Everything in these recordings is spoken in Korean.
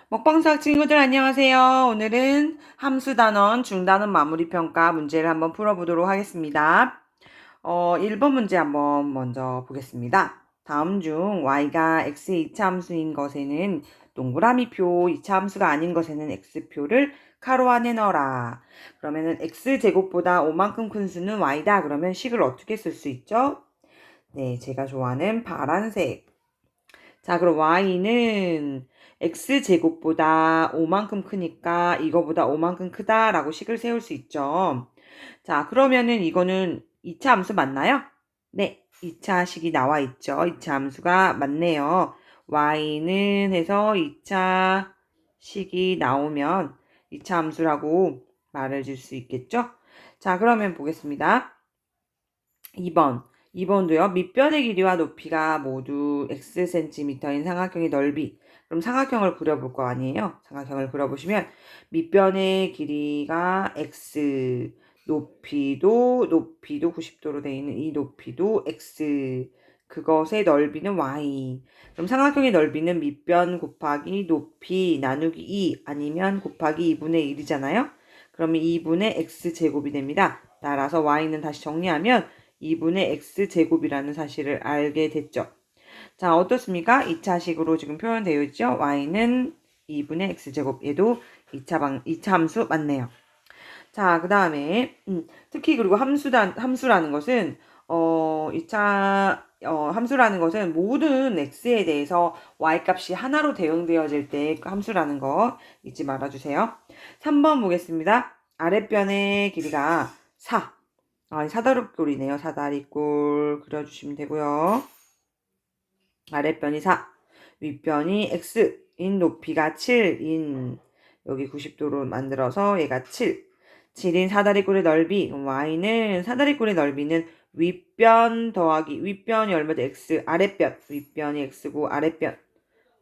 먹방수학 친구들 안녕하세요. 오늘은 함수 단원, 중단원 마무리 평가 문제를 한번 풀어보도록 하겠습니다. 1번 문제 한번 먼저 보겠습니다. 다음 중 y가 x의 2차 함수인 것에는 동그라미표, 2차 함수가 아닌 것에는 x표를 가로 안에 넣어라. 그러면은 x제곱보다 5만큼 큰 수는 y다. 그러면 식을 어떻게 쓸 수 있죠? 네, 제가 좋아하는 파란색. 자, 그럼 y는 x제곱보다 5만큼 크니까 이거보다 5만큼 크다라고 식을 세울 수 있죠. 자, 그러면은 이거는 2차 함수 맞나요? 네, 2차 식이 나와 있죠. 2차 함수가 맞네요. y는 해서 2차 식이 나오면 2차 함수라고 말을 줄 수 있겠죠? 자, 그러면 보겠습니다. 2번도요. 밑변의 길이와 높이가 모두 xcm인 삼각형의 넓이. 그럼 삼각형을 그려볼 거 아니에요? 삼각형을 그려보시면 밑변의 길이가 x, 높이도 90도로 되어 있는 이 높이도 x, 그것의 넓이는 y. 그럼 삼각형의 넓이는 밑변 곱하기 높이 나누기 2 아니면 곱하기 2분의 1이잖아요. 그러면 2분의 x제곱이 됩니다. 따라서 y는 다시 정리하면 2분의 x제곱이라는 사실을 알게 됐죠. 자, 어떻습니까? 2차식으로 지금 표현되어 있죠? y는 2분의 x제곱. 얘도 2차 함수 맞네요. 자, 그 다음에 특히 그리고 함수라는 것은 2차 함수라는 것은 모든 x에 대해서 y값이 하나로 대응되어질 때 그 함수라는 거 잊지 말아주세요. 3번 보겠습니다. 아랫변의 길이가 4. 사다리꼴이네요. 사다리꼴 그려주시면 되고요. 아랫변이 4, 윗변이 x인 높이가 7인 여기 90도로 만들어서 얘가 7인 사다리꼴의 넓이 y는 사다리꼴의 넓이는 윗변 더하기 윗변이 얼마죠? x 아랫변 윗변이 x고 아랫변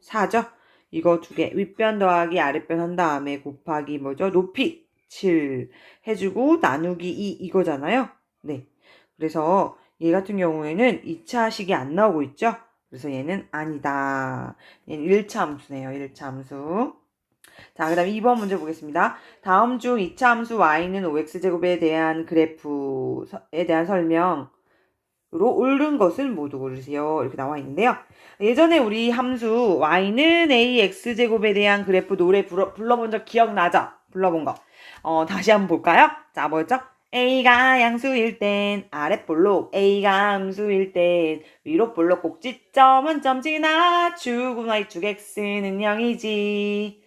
4죠? 이거 두 개 윗변 더하기 아랫변 한 다음에 곱하기 뭐죠? 높이 7 해주고 나누기 2 이거잖아요. 네. 그래서 얘 같은 경우에는 2차 식이 안 나오고 있죠? 그래서 얘는 아니다. 얘는 1차 함수네요. 1차 함수. 자, 그 다음 2번 문제 보겠습니다. 다음 중 2차 함수 y는 5x제곱에 대한 그래프에 대한 설명으로 옳은 것을 모두 고르세요. 이렇게 나와 있는데요. 예전에 우리 함수 y는 ax제곱에 대한 그래프 노래 불러본 적 기억나죠? 불러본 거. 다시 한번 볼까요? 자, 뭐였죠? A가 양수일 땐 아랫볼록, A가 함수일 땐 위로볼록 꼭지점 원점 지나 축은 y축 x는 0이지.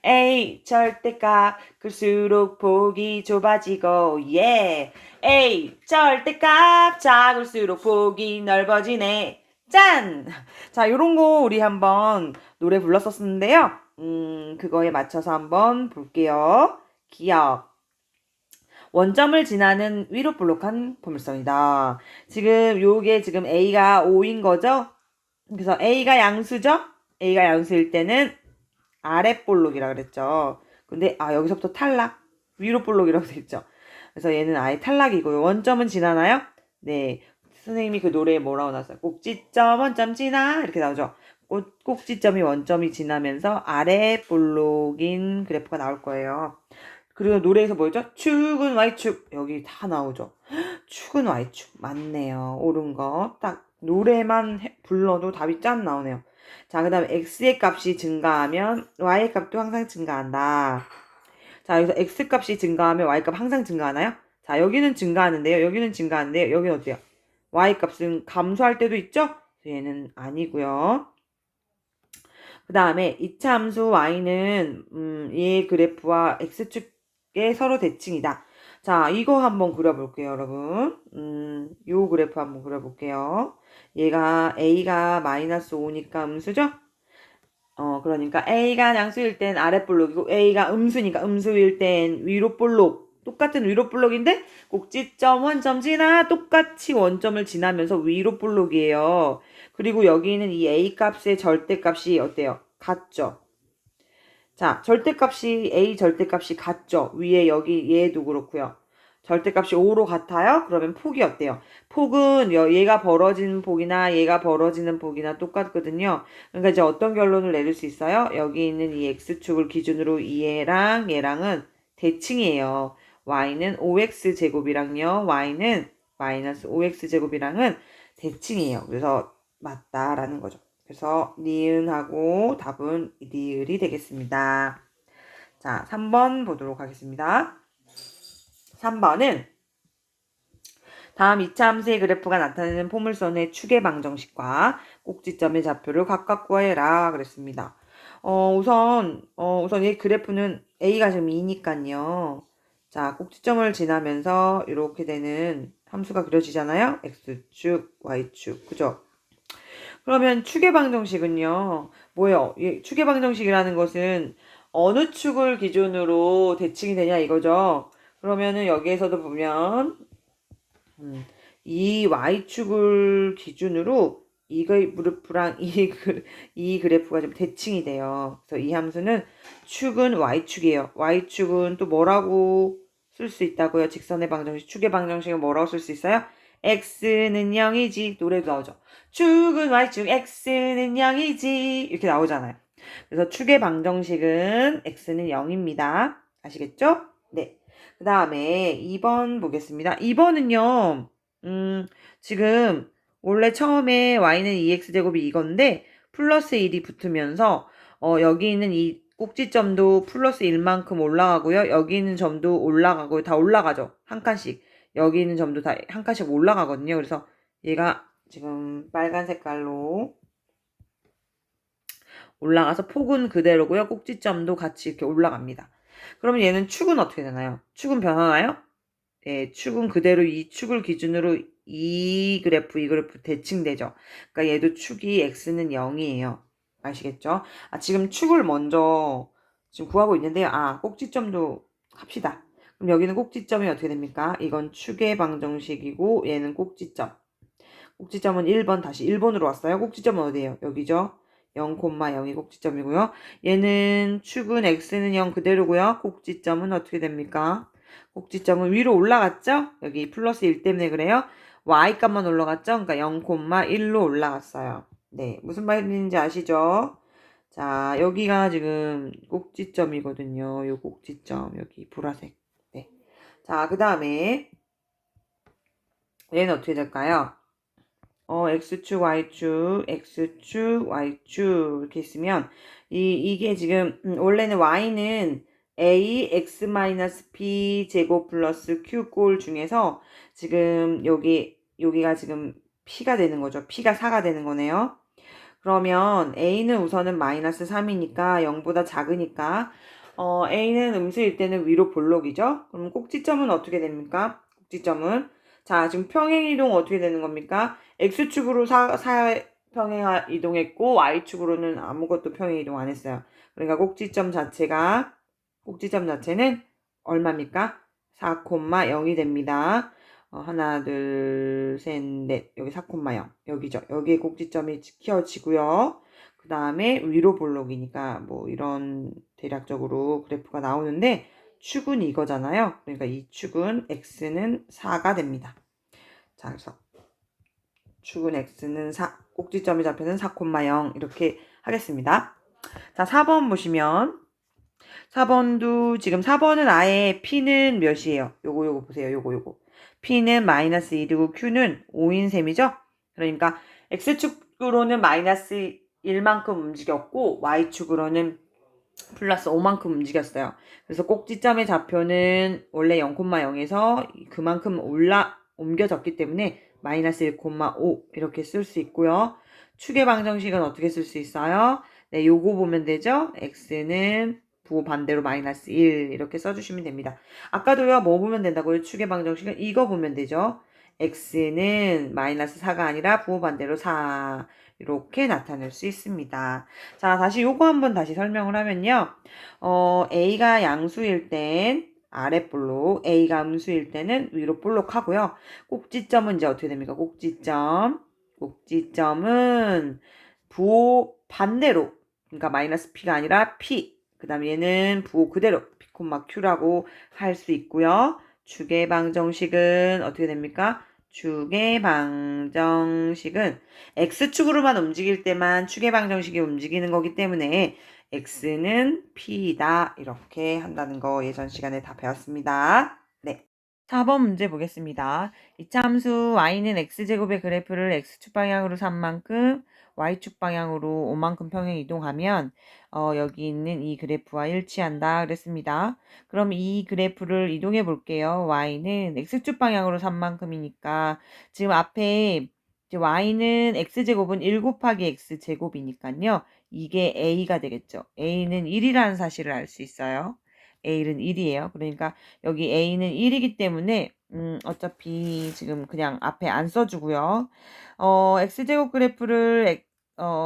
A 절대값 클수록 폭이 좁아지고 예. A 절대값 작을수록 폭이 넓어지네. 짠! 자, 요런 거 우리 한번 노래 불렀었는데요. 그거에 맞춰서 한번 볼게요. 기억. 원점을 지나는 위로 볼록한 포물선이다. 지금 요게 지금 A가 5인 거죠? 그래서 A가 양수죠? A가 양수일 때는 아랫볼록이라 그랬죠. 근데 여기서부터 탈락. 위로 볼록이라고 됐죠. 그래서 얘는 아예 탈락이고요. 원점은 지나나요? 네. 선생님이 그 노래에 뭐라고 나왔어요? 꼭지점 원점 지나 이렇게 나오죠. 꼭지점이 원점이 지나면서 아랫볼록인 그래프가 나올 거예요. 그리고 노래에서 뭐였죠? 축은 Y축. 여기 다 나오죠. 축은 Y축. 맞네요. 옳은 거. 딱 노래만 불러도 답이 짠 나오네요. 자, 그 다음에 X의 값이 증가하면 Y의 값도 항상 증가한다. 자, 여기서 X 값이 증가하면 Y 값 항상 증가하나요? 자, 여기는 증가하는데요. 여기는 증가하는데요. 여기는 어때요? Y 값은 감소할 때도 있죠? 얘는 아니고요. 그 다음에 2차 함수 Y는 얘 그래프와 X축의 서로 대칭이다. 자, 이거 한번 그려볼게요, 여러분. 요 그래프 한번 그려볼게요. 얘가 A가 마이너스 5니까 음수죠? 그러니까 A가 양수일 땐 아랫볼록이고 A가 음수니까 음수일 땐 위로볼록. 똑같은 위로볼록인데 꼭지점 원점 지나 똑같이 원점을 지나면서 위로볼록이에요. 그리고 여기는 이 A 값의 절대값이 어때요? 같죠? 자, A 절대값이 같죠? 위에 여기 얘도 그렇고요. 절대값이 5로 같아요? 그러면 폭이 어때요? 폭은 얘가 벌어지는 폭이나 얘가 벌어지는 폭이나 똑같거든요. 그러니까 이제 어떤 결론을 내릴 수 있어요? 여기 있는 이 x축을 기준으로 얘랑 얘랑은 대칭이에요. y는 5x제곱이랑요. y는 마이너스 5x제곱이랑은 대칭이에요. 그래서 맞다라는 거죠. 그래서 니은하고 답은 니을이 되겠습니다. 자, 3번 보도록 하겠습니다. 3번은 다음 2차 함수의 그래프가 나타내는 포물선의 축의 방정식과 꼭지점의 좌표를 각각 구하여라 그랬습니다. 우선 이 그래프는 A가 지금 2니까요. 자, 꼭지점을 지나면서 이렇게 되는 함수가 그려지잖아요. X축, Y축. 그죠? 그러면 축의 방정식은요. 뭐예요? 축의 방정식이라는 것은 어느 축을 기준으로 대칭이 되냐 이거죠. 그러면은 여기에서도 보면 이 Y축을 기준으로 이 그래프랑 이 그래프가 좀 대칭이 돼요. 그래서 이 함수는 축은 Y축이에요. Y축은 또 뭐라고 쓸 수 있다고요? 직선의 방정식, 축의 방정식은 뭐라고 쓸 수 있어요? X는 0이지. 노래도 나오죠. 축은 Y축, X는 0이지. 이렇게 나오잖아요. 그래서 축의 방정식은 X는 0입니다. 아시겠죠? 네. 그 다음에 2번 보겠습니다. 2번은요, 지금 원래 처음에 y는 2x제곱이 이건데 플러스 1이 붙으면서 여기 있는 이 꼭지점도 플러스 1만큼 올라가고요. 여기 있는 점도 올라가고요. 다 올라가죠. 한 칸씩. 여기 있는 점도 다 한 칸씩 올라가거든요. 그래서 얘가 지금 빨간 색깔로 올라가서 폭은 그대로고요. 꼭지점도 같이 이렇게 올라갑니다. 그러면 얘는 축은 어떻게 되나요? 축은 변하나요? 네, 축은 그대로 이 축을 기준으로 이 그래프 대칭되죠. 그러니까 얘도 축이 x는 0이에요. 아시겠죠? 지금 축을 먼저 지금 구하고 있는데요. 꼭지점도 합시다. 그럼 여기는 꼭지점이 어떻게 됩니까? 이건 축의 방정식이고 얘는 꼭지점. 꼭지점은 1번 다시 1번으로 왔어요. 꼭지점은 어디예요? 여기죠. 0,0이 꼭지점이고요. 얘는 축은 x는 0 그대로고요. 꼭지점은 어떻게 됩니까? 꼭지점은 위로 올라갔죠? 여기 플러스 1 때문에 그래요. y값만 올라갔죠? 그러니까 0,1로 올라갔어요. 네, 무슨 말인지 아시죠? 자, 여기가 지금 꼭지점이거든요. 요 꼭지점, 여기 보라색. 네. 자, 그 다음에 얘는 어떻게 될까요? X축, Y축, X축, Y축 이렇게 있으면 이게 지금 원래는 Y는 A, X-P 제곱 플러스 Q 꼴 중에서 지금 여기가 지금 P가 되는 거죠. P가 4가 되는 거네요. 그러면 A는 우선은 마이너스 3이니까 0보다 작으니까 A는 음수일 때는 위로 볼록이죠. 그럼 꼭지점은 어떻게 됩니까? 꼭지점은 자, 지금 평행 이동 어떻게 되는 겁니까? X축으로 평행 이동했고 Y축으로는 아무것도 평행 이동 안 했어요. 그러니까 꼭지점 자체는 얼마입니까? 4,0이 됩니다. 하나, 둘, 셋, 넷. 여기 4,0. 여기죠. 여기에 꼭지점이 키워지고요. 그 다음에 위로 볼록이니까 뭐 이런 대략적으로 그래프가 나오는데 축은 이거잖아요. 그러니까 이 축은 x는 4가 됩니다. 자, 그래서 축은 x는 4, 꼭지점이 잡혀는 4,0 이렇게 하겠습니다. 자, 4번 보시면 4번도 지금 4번은 아예 p는 몇이에요? 요거 보세요. 요거. p는 마이너스 1이고 q는 5인 셈이죠? 그러니까 x축으로는 마이너스 1만큼 움직였고 y축으로는 플러스 5만큼 움직였어요. 그래서 꼭지점의 좌표는 원래 0,0에서 그만큼 옮겨졌기 때문에 마이너스 1,5 이렇게 쓸 수 있고요. 축의 방정식은 어떻게 쓸 수 있어요? 네, 요거 보면 되죠? x는 부호 반대로 마이너스 1 이렇게 써주시면 됩니다. 아까도요, 뭐 보면 된다고요? 축의 방정식은 이거 보면 되죠? x는 마이너스 4가 아니라 부호 반대로 4 이렇게 나타낼 수 있습니다. 자, 다시 요거 한번 다시 설명을 하면요. A가 양수일 땐 아랫볼록, A가 음수일 때는 위로 볼록 하고요. 꼭지점은 이제 어떻게 됩니까? 꼭지점은 부호 반대로, 그러니까 마이너스 P가 아니라 P, 그 다음에 얘는 부호 그대로 P, Q라고 할 수 있고요. 축의 방정식은 어떻게 됩니까? 축의 방정식은 x축으로만 움직일 때만 축의 방정식이 움직이는 거기 때문에 x는 p다 이렇게 한다는 거 예전 시간에 다 배웠습니다. 네. 4번 문제 보겠습니다. 이차 함수 y는 x제곱의 그래프를 x축 방향으로 3만큼 y축 방향으로 5만큼 평행 이동하면 여기 있는 이 그래프와 일치한다 그랬습니다. 그럼 이 그래프를 이동해 볼게요. y는 x축 방향으로 3만큼이니까 지금 앞에 이제 y는 x제곱은 1 곱하기 x제곱이니까요. 이게 a가 되겠죠. a는 1이라는 사실을 알 수 있어요. a는 1이에요. 그러니까 여기 a는 1이기 때문에 어차피 지금 그냥 앞에 안 써주고요. x제곱 그래프를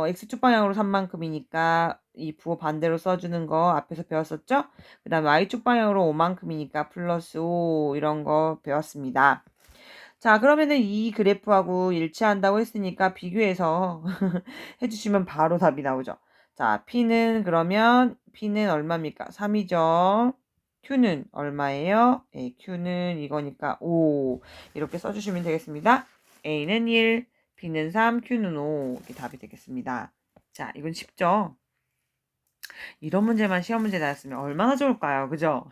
x축 방향으로 3만큼이니까 이 부호 반대로 써주는 거 앞에서 배웠었죠? 그 다음에 y축 방향으로 5만큼이니까 플러스 5 이런 거 배웠습니다. 자, 그러면은 이 그래프하고 일치한다고 했으니까 비교해서 해주시면 바로 답이 나오죠. 자, 그러면 P는 얼마입니까? 3이죠. Q는 얼마예요? 네, Q는 이거니까 5 이렇게 써주시면 되겠습니다. A는 1, B는 3, Q는 5 이렇게 답이 되겠습니다. 자, 이건 쉽죠? 이런 문제만 시험 문제 나왔으면 얼마나 좋을까요? 그죠?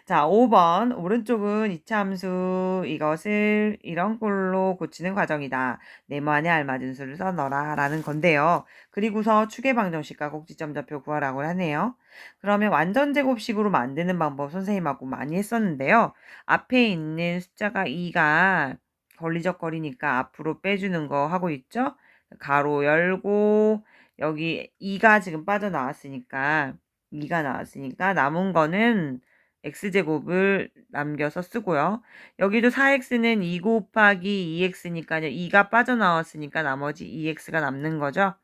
자, 5번. 오른쪽은 이차 함수 이것을 이런 꼴로 고치는 과정이다. 네모안에 알맞은 수를 써 넣어라 라는 건데요. 그리고서 축의 방정식과 꼭지점 좌표 구하라고 하네요. 그러면 완전 제곱식으로 만드는 방법 선생님하고 많이 했었는데요. 앞에 있는 숫자가 2가 걸리적거리니까 앞으로 빼주는 거 하고 있죠. 가로 열고 여기 2가 지금 빠져나왔으니까 2가 나왔으니까 남은 거는 x제곱을 남겨서 쓰고요. 여기도 4x는 2 곱하기 2x니까요. 2가 빠져나왔으니까 나머지 2x가 남는 거죠.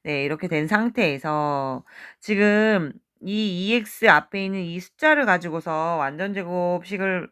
네, 이렇게 된 상태에서 지금 이 2x 앞에 있는 이 숫자를 가지고서 완전제곱식을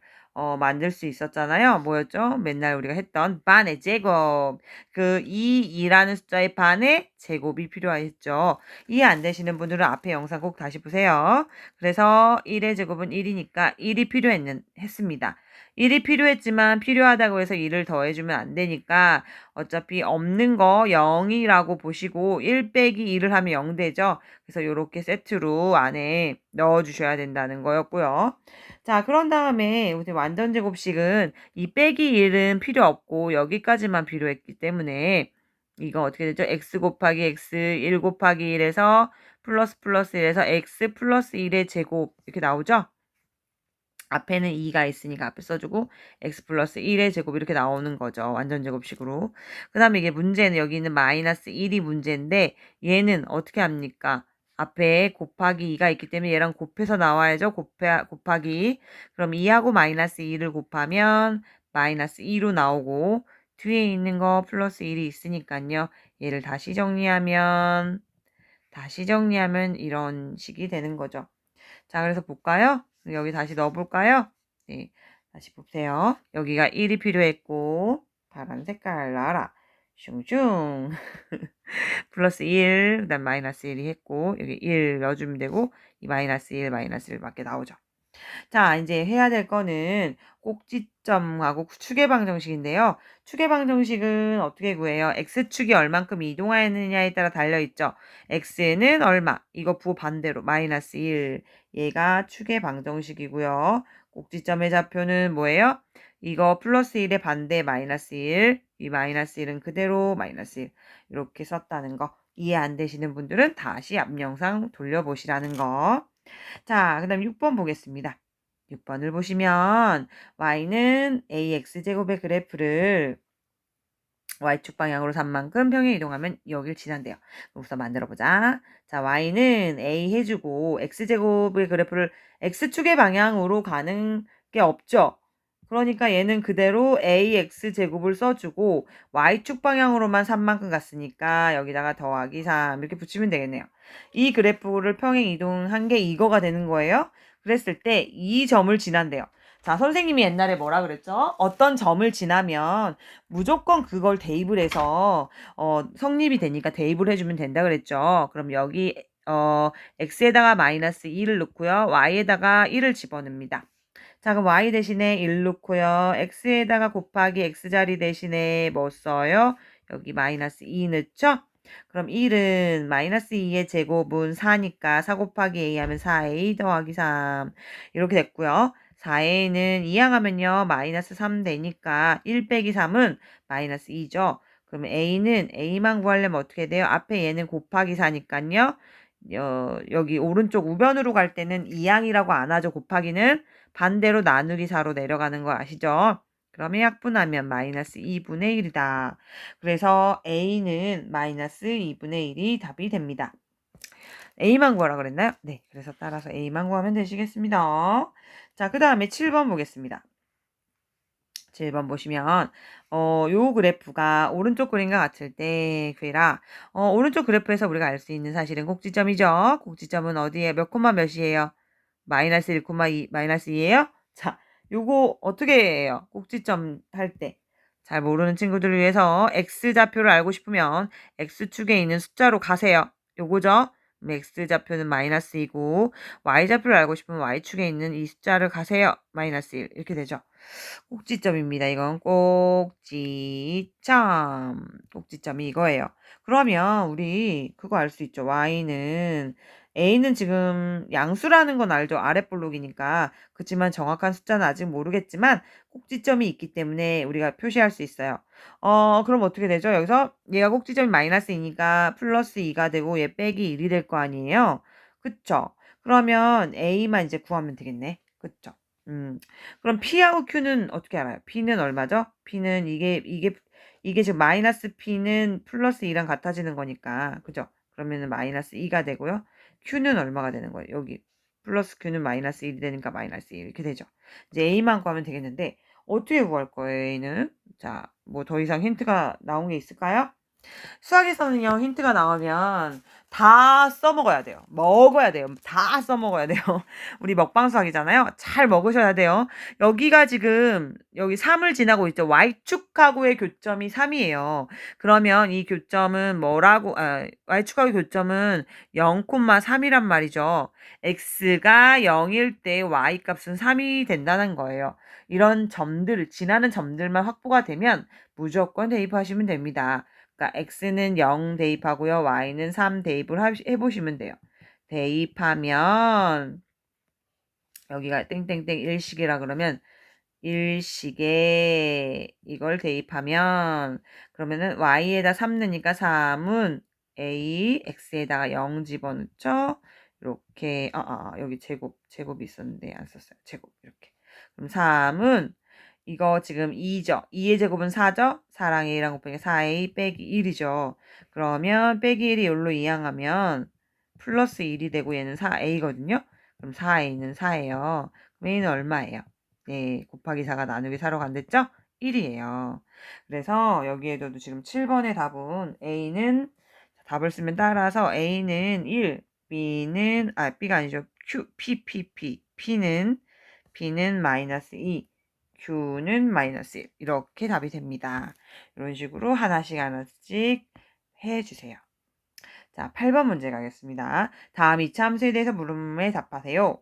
만들 수 있었잖아요. 뭐였죠? 맨날 우리가 했던 반의 제곱. 그 2라는 숫자의 반의 제곱이 필요했죠. 이해 안 되시는 분들은 앞에 영상 꼭 다시 보세요. 그래서 1의 제곱은 1이니까 1이 했습니다. 1이 필요했지만 필요하다고 해서 1을 더해주면 안 되니까 어차피 없는 거 0이라고 보시고 1 빼기 1을 하면 0 되죠. 그래서 이렇게 세트로 안에 넣어주셔야 된다는 거였고요. 자, 그런 다음에 우리 완전 제곱식은 이 빼기 1은 필요 없고 여기까지만 필요했기 때문에 이거 어떻게 되죠? x 곱하기 x 1 곱하기 1에서 플러스 플러스 1에서 x 플러스 1의 제곱 이렇게 나오죠? 앞에는 2가 있으니까 앞에 써주고 x 플러스 1의 제곱 이렇게 나오는 거죠. 완전 제곱식으로. 그 다음에 이게 문제는 여기 있는 마이너스 1이 문제인데 얘는 어떻게 합니까? 앞에 곱하기 2가 있기 때문에 얘랑 곱해서 나와야죠. 곱하기. 그럼 2하고 마이너스 2를 곱하면 마이너스 2로 나오고 뒤에 있는 거 플러스 1이 있으니까요. 얘를 다시 정리하면 이런 식이 되는 거죠. 자, 그래서 볼까요? 여기 다시 넣어볼까요? 네, 다시 보세요. 여기가 1이 필요했고 파란 색깔 나라 슝슝 플러스 1, 그 다음 마이너스 1이 했고 여기 1 넣어주면 되고 이 마이너스 1, 마이너스 1밖에 나오죠. 자, 이제 해야 될 거는 꼭지점하고 축의 방정식인데요. 축의 방정식은 어떻게 구해요? x축이 얼만큼 이동하였느냐에 따라 달려있죠. x는 얼마? 이거 부호 반대로 마이너스 1. 얘가 축의 방정식이고요. 꼭지점의 좌표는 뭐예요? 이거 플러스 1의 반대 마이너스 1. 이 마이너스 1은 그대로 마이너스 1. 이렇게 썼다는 거. 이해 안 되시는 분들은 다시 앞 영상 돌려보시라는 거. 자, 그 다음 6번 보겠습니다. 6번을 보시면 y는 ax제곱의 그래프를 y축 방향으로 3만큼 평행 이동하면 여길 지난대요. 우선 만들어보자. 자, y는 a 해주고 x제곱의 그래프를 x축의 방향으로 가는 게 없죠. 그러니까 얘는 그대로 ax제곱을 써주고 y축 방향으로만 3만큼 갔으니까 여기다가 더하기 3 이렇게 붙이면 되겠네요. 이 그래프를 평행 이동한 게 이거가 되는 거예요. 그랬을 때 이 점을 지난대요. 자, 선생님이 옛날에 뭐라 그랬죠? 어떤 점을 지나면 무조건 그걸 대입을 해서 성립이 되니까 대입을 해주면 된다 그랬죠. 그럼 여기 x에다가 마이너스 2를 넣고요. y에다가 1을 집어넣습니다. 자, 그럼 y 대신에 1 넣고요. x에다가 곱하기 x자리 대신에 뭐 써요? 여기 마이너스 2 넣죠? 그럼 1은 마이너스 2의 제곱은 4니까 4 곱하기 a 하면 4a 더하기 3 이렇게 됐고요. 4a는 이항하면요. 마이너스 3 되니까 1 빼기 3은 마이너스 2죠. 그러면 a는 a만 구하려면 어떻게 돼요? 앞에 얘는 곱하기 4니까요. 여기 오른쪽 우변으로 갈 때는 이항이라고 안 하죠. 곱하기는 반대로 나누기 4로 내려가는 거 아시죠? 그러면 약분하면 마이너스 2분의 1이다. 그래서 a는 마이너스 2분의 1이 답이 됩니다. a만 구하라 그랬나요? 네. 그래서 따라서 a만 구하면 되시겠습니다. 자, 그 다음에 7번 보겠습니다. 7번 보시면 요 그래프가 오른쪽 그림과 같을 때 그라 오른쪽 그래프에서 우리가 알 수 있는 사실은 꼭지점이죠. 꼭지점은 어디에 몇 콤마 몇이에요? 마이너스 1, 2, 마이너스 2예요? 자, 요거 어떻게 해요? 꼭지점 할 때. 잘 모르는 친구들을 위해서 x좌표를 알고 싶으면 x축에 있는 숫자로 가세요. 요거죠? x좌표는 마이너스 2고 y좌표를 알고 싶으면 y축에 있는 이 숫자를 가세요. 마이너스 1 이렇게 되죠. 꼭지점입니다. 이건 꼭지점. 꼭지점이 이거예요. 그러면 우리 그거 알 수 있죠. y는 a는 지금 양수라는 건 알죠. 아랫볼록이니까. 그렇지만 정확한 숫자는 아직 모르겠지만 꼭지점이 있기 때문에 우리가 표시할 수 있어요. 그럼 어떻게 되죠? 여기서 얘가 꼭지점이 마이너스 2니까 플러스 2가 되고 얘 빼기 1이 될 거 아니에요. 그쵸? 그러면 a만 이제 구하면 되겠네. 그쵸? 그럼 P하고 Q는 어떻게 알아요? P는 얼마죠? P는 이게 지금 마이너스 P는 플러스 2랑 같아지는 거니까. 그죠? 그러면은 마이너스 2가 되고요. Q는 얼마가 되는 거예요? 여기 플러스 Q는 마이너스 1이 되니까 마이너스 1 이렇게 되죠. 이제 A만 구하면 되겠는데 어떻게 구할 거예요, A는? 자, 뭐 더 이상 힌트가 나온 게 있을까요? 수학에서는요, 힌트가 나오면 다 써먹어야 돼요. 먹어야 돼요. 다 써먹어야 돼요. 우리 먹방 수학이잖아요. 잘 먹으셔야 돼요. 여기가 지금, 여기 3을 지나고 있죠. Y축하고의 교점이 3이에요. 그러면 이 교점은 뭐라고, Y축하고의 교점은 0,3이란 말이죠. X가 0일 때 Y 값은 3이 된다는 거예요. 이런 점들, 지나는 점들만 확보가 되면 무조건 대입하시면 됩니다. 그러니까 x는 0 대입하고요. y는 3 대입을 해보시면 돼요. 대입하면 여기가 땡땡땡 일식이라 그러면 일식에 이걸 대입하면 그러면은 y에다 3 넣으니까 3은 a, x에다가 0 집어넣죠. 이렇게 여기 제곱이 있었는데 안 썼어요. 제곱 이렇게. 그럼 3은 이거 지금 2죠. 2의 제곱은 4죠. 4랑 a랑 곱하기 4a 빼기 1이죠. 그러면 빼기 1이 여기로 이항하면 플러스 1이 되고 얘는 4a거든요. 그럼 4a는 4예요. 그럼 a는 얼마예요? 네, 곱하기 4가 나누기 4로 간댔죠? 1이에요. 그래서 여기에도 지금 7번의 답은 a는 답을 쓰면 따라서 a는 1, b가 아니죠. p는 마이너스 2, Q는 마이너스 1 이렇게 답이 됩니다. 이런 식으로 하나씩 해주세요. 자, 8번 문제 가겠습니다. 다음 이차함수에 대해서 물음에 답하세요.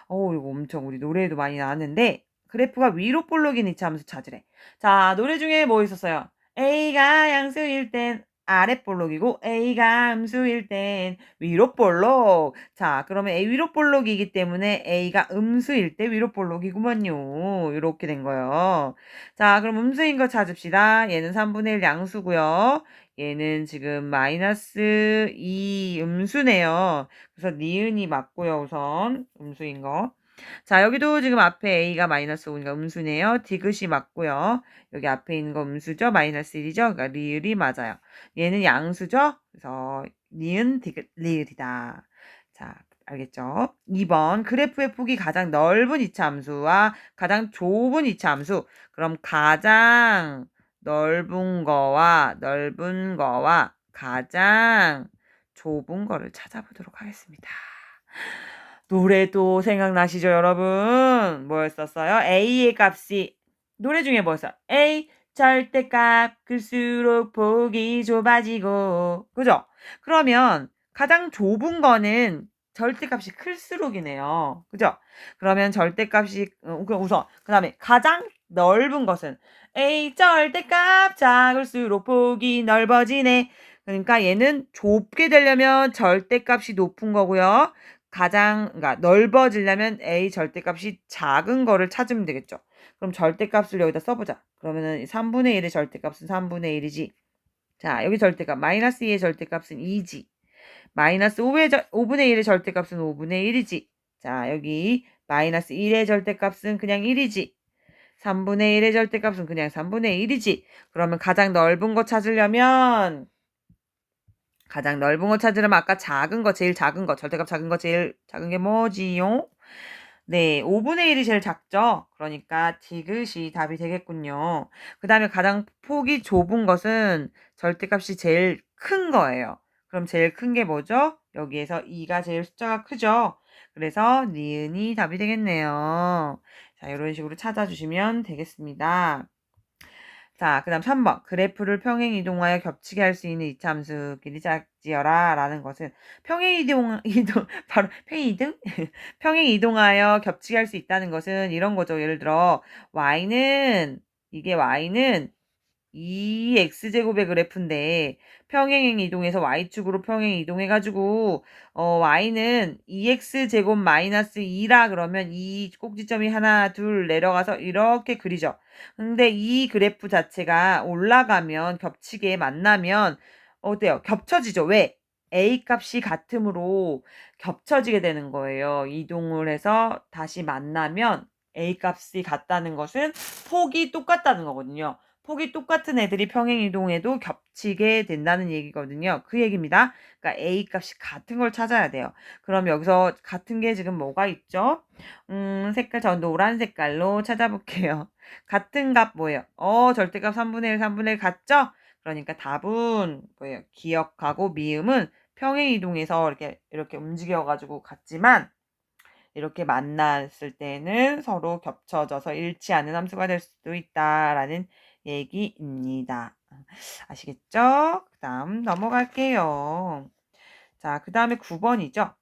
이거 엄청 우리 노래에도 많이 나왔는데 그래프가 위로 볼록인 이차함수 찾으래. 자, 노래 중에 뭐 있었어요? A가 양수일 땐 아랫볼록이고 A가 음수일 땐 위로볼록. 자, 그러면 A 위로볼록이기 때문에 A가 음수일 때 위로볼록이구먼요. 이렇게 된 거예요. 자, 그럼 음수인 거 찾읍시다. 얘는 3분의 1 양수고요. 얘는 지금 마이너스 2 음수네요. 그래서 니은이 맞고요. 우선 음수인 거. 자, 여기도 지금 앞에 A가 마이너스 5니까 음수네요. 디귿이 맞고요. 여기 앞에 있는 거 음수죠? 마이너스 1이죠? 그러니까 리을이 맞아요. 얘는 양수죠? 그래서 니은, 디귿, 리을이다. 자, 알겠죠? 2번 그래프의 폭이 가장 넓은 이차함수와 가장 좁은 이차함수. 그럼 가장 넓은 거와 가장 좁은 거를 찾아보도록 하겠습니다. 노래도 생각나시죠, 여러분? 뭐였었어요? A의 값이 노래 중에 뭐였어요? A 절대값 클수록 폭이 좁아지고 그죠? 그러면 가장 좁은 거는 절대값이 클수록이네요. 그죠? 그러면 절대값이 그럼 우선 그 다음에 가장 넓은 것은 A 절대값 작을수록 폭이 넓어지네. 그러니까 얘는 좁게 되려면 절대값이 높은 거고요. 그러니까 넓어지려면 A 절대값이 작은 거를 찾으면 되겠죠. 그럼 절대값을 여기다 써보자. 그러면은 3분의 1의 절대값은 3분의 1이지. 자, 여기 절대값 마이너스 2의 절대값은 2지. 마이너스 5분의 1의 절대값은 5분의 1이지. 자, 여기 마이너스 1의 절대값은 그냥 1이지. 3분의 1의 절대값은 그냥 3분의 1이지. 그러면 가장 넓은 거 찾으려면 아까 작은 거, 제일 작은 거, 절대값 작은 거, 제일 작은 게 뭐지요? 네, 5분의 1이 제일 작죠? 그러니까 디귿이 답이 되겠군요. 그 다음에 가장 폭이 좁은 것은 절대값이 제일 큰 거예요. 그럼 제일 큰 게 뭐죠? 여기에서 2가 제일 숫자가 크죠? 그래서 니은이 답이 되겠네요. 자, 이런 식으로 찾아주시면 되겠습니다. 자, 그 다음 3번. 그래프를 평행 이동하여 겹치게 할 수 있는 이차함수끼리 짝지어라 라는 것은 바로 평행 이동? 평행 이동하여 겹치게 할 수 있다는 것은 이런 거죠. 예를 들어, y는 2x제곱의 그래프인데 평행 이동해서 y축으로 평행 이동해가지고 y는 2x제곱 마이너스 2라 그러면 이 꼭지점이 하나 둘 내려가서 이렇게 그리죠. 근데 이 그래프 자체가 올라가면 겹치게 만나면 어때요? 겹쳐지죠. 왜? a 값이 같으므로 겹쳐지게 되는 거예요. 이동을 해서 다시 만나면 a 값이 같다는 것은 폭이 똑같다는 거거든요. 폭이 똑같은 애들이 평행 이동해도 겹치게 된다는 얘기거든요. 그 얘기입니다. 그러니까 A 값이 같은 걸 찾아야 돼요. 그럼 여기서 같은 게 지금 뭐가 있죠? 저 노란 색깔로 찾아볼게요. 같은 값 뭐예요? 절대값 3분의 1, 3분의 1 같죠? 그러니까 답은 뭐예요? 기억하고 미음은 평행 이동해서 이렇게 움직여가지고 같지만 이렇게 만났을 때는 서로 겹쳐져서 일치하는 함수가 될 수도 있다라는 얘기입니다. 아시겠죠? 그 다음 넘어갈게요. 자, 그 다음에 9번이죠.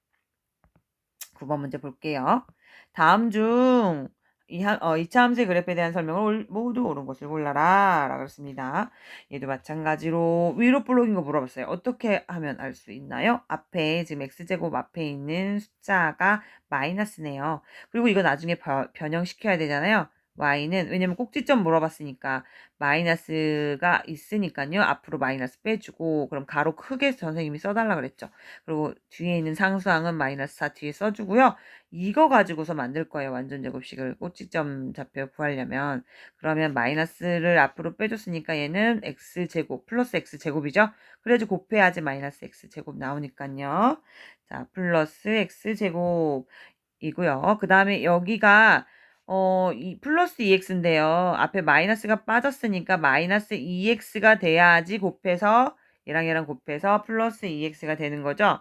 9번 문제 볼게요. 다음 중 이차 함수의 그래프에 대한 설명을 모두 옳은 것을 골라라 라고 했습니다. 얘도 마찬가지로 위로 볼록인 거 물어봤어요. 어떻게 하면 알 수 있나요? 앞에 지금 x제곱 앞에 있는 숫자가 마이너스네요. 그리고 이거 나중에 변형시켜야 되잖아요. y는 왜냐면 꼭지점 물어봤으니까 마이너스가 있으니까요. 앞으로 마이너스 빼주고 그럼 가로 크게 선생님이 써달라 그랬죠. 그리고 뒤에 있는 상수항은 마이너스 4 뒤에 써주고요. 이거 가지고서 만들 거예요. 완전 제곱식을 꼭지점 좌표 구하려면. 그러면 마이너스를 앞으로 빼줬으니까 얘는 x제곱 플러스 x제곱이죠. 그래야지 곱해야지 마이너스 x제곱 나오니까요. 자, 플러스 x제곱이고요. 그 다음에 여기가 이 플러스 2x인데요. 앞에 마이너스가 빠졌으니까 마이너스 2x가 돼야지 곱해서 얘랑 곱해서 플러스 2x가 되는 거죠.